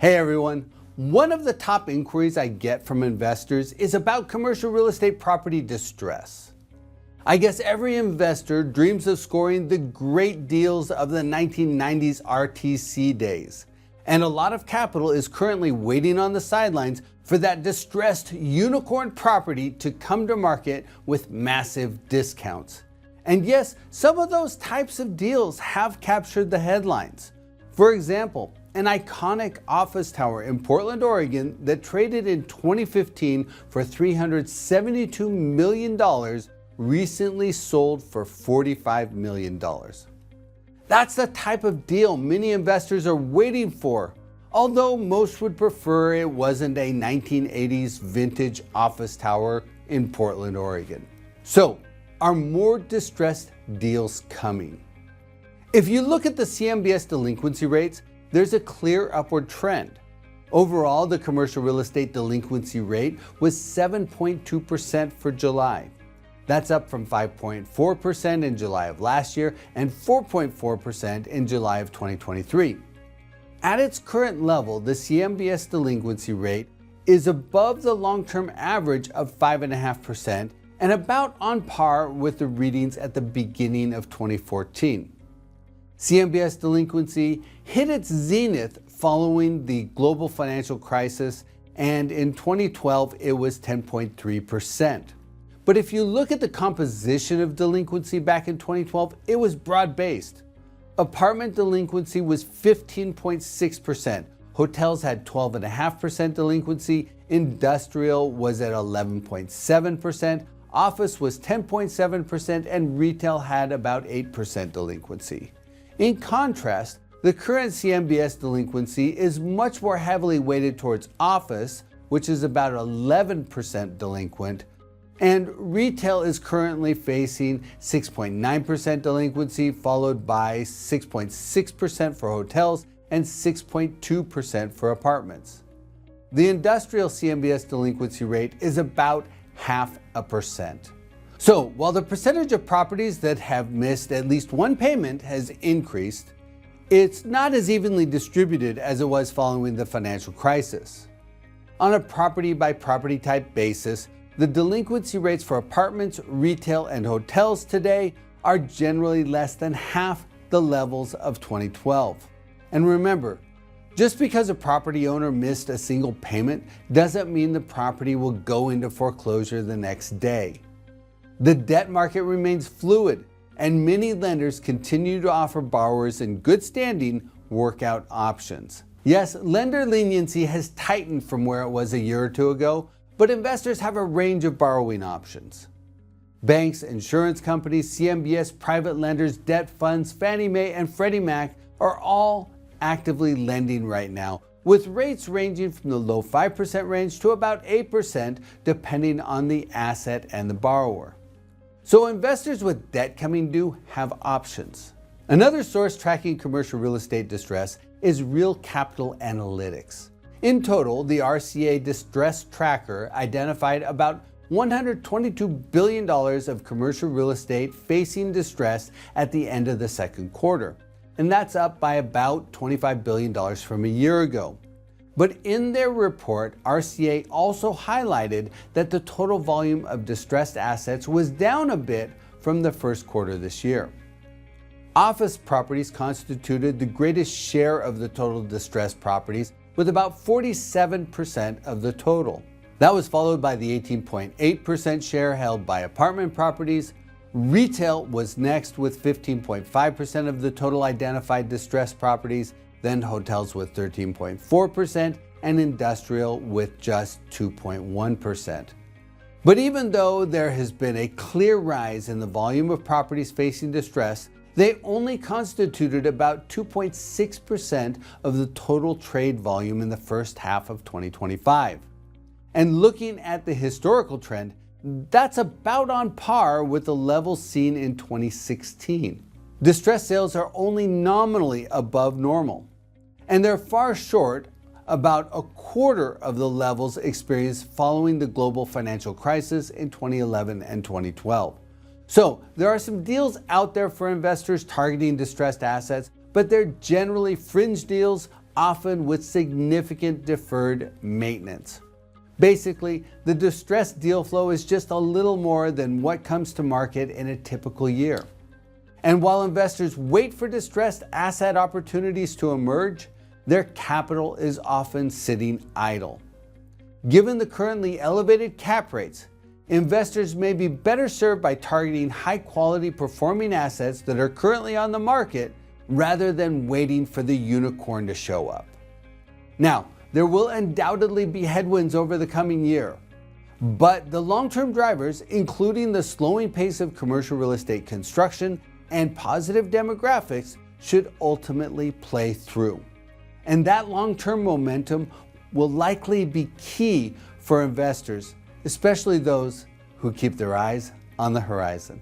Hey everyone, one of the top inquiries I get from investors is about commercial real estate property distress. I guess every investor dreams of scoring the great deals of the 1990s RTC days, and a lot of capital is currently waiting on the sidelines for that distressed unicorn property to come to market with massive discounts. And yes, some of those types of deals have captured the headlines. For example, an iconic office tower in Portland, Oregon that traded in 2015 for $372 million recently sold for $45 million. That's the type of deal many investors are waiting for, although most would prefer it wasn't a 1980s vintage office tower in Portland, Oregon. So, are more distressed deals coming? If you look at the CMBS delinquency rates, there's a clear upward trend. Overall, the commercial real estate delinquency rate was 7.2% for July. That's up from 5.4% in July of last year and 4.4% in July of 2023. At its current level, the CMBS delinquency rate is above the long-term average of 5.5% and about on par with the readings at the beginning of 2014. CMBS delinquency hit its zenith following the global financial crisis, and in 2012 it was 10.3%. But if you look at the composition of delinquency back in 2012, it was broad-based. Apartment delinquency was 15.6%, hotels had 12.5% delinquency, industrial was at 11.7%, office was 10.7%, and retail had about 8% delinquency. In contrast, the current CMBS delinquency is much more heavily weighted towards office, which is about 11% delinquent, and retail is currently facing 6.9% delinquency, followed by 6.6% for hotels and 6.2% for apartments. The industrial CMBS delinquency rate is about 0.5%. So, while the percentage of properties that have missed at least one payment has increased, it's not as evenly distributed as it was following the financial crisis. On a property-by-property type basis, the delinquency rates for apartments, retail, and hotels today are generally less than half the levels of 2012. And remember, just because a property owner missed a single payment doesn't mean the property will go into foreclosure the next day. The debt market remains fluid, and many lenders continue to offer borrowers in good standing workout options. Yes, lender leniency has tightened from where it was a year or two ago, but investors have a range of borrowing options. Banks, insurance companies, CMBS, private lenders, debt funds, Fannie Mae, and Freddie Mac are all actively lending right now, with rates ranging from the low 5% range to about 8% depending on the asset and the borrower. So investors with debt coming due have options. Another source tracking commercial real estate distress is Real Capital Analytics. In total, the RCA Distress Tracker identified about $122 billion of commercial real estate facing distress at the end of the second quarter, and that's up by about $25 billion from a year ago. But in their report, RCA also highlighted that the total volume of distressed assets was down a bit from the first quarter this year. Office properties constituted the greatest share of the total distressed properties, with about 47% of the total. That was followed by the 18.8% share held by apartment properties. Retail was next with 15.5% of the total identified distressed properties, then hotels with 13.4%, and industrial with just 2.1%. But even though there has been a clear rise in the volume of properties facing distress, they only constituted about 2.6% of the total trade volume in the first half of 2025. And looking at the historical trend, that's about on par with the levels seen in 2016. Distress sales are only nominally above normal, and they're far short, about a quarter of the levels experienced following the global financial crisis in 2011 and 2012. So there are some deals out there for investors targeting distressed assets, but they're generally fringe deals, often with significant deferred maintenance. Basically, the distressed deal flow is just a little more than what comes to market in a typical year. And while investors wait for distressed asset opportunities to emerge, their capital is often sitting idle. Given the currently elevated cap rates, investors may be better served by targeting high-quality performing assets that are currently on the market rather than waiting for the unicorn to show up. Now, there will undoubtedly be headwinds over the coming year, but the long-term drivers, including the slowing pace of commercial real estate construction and positive demographics, should ultimately play through. And that long-term momentum will likely be key for investors, especially those who keep their eyes on the horizon.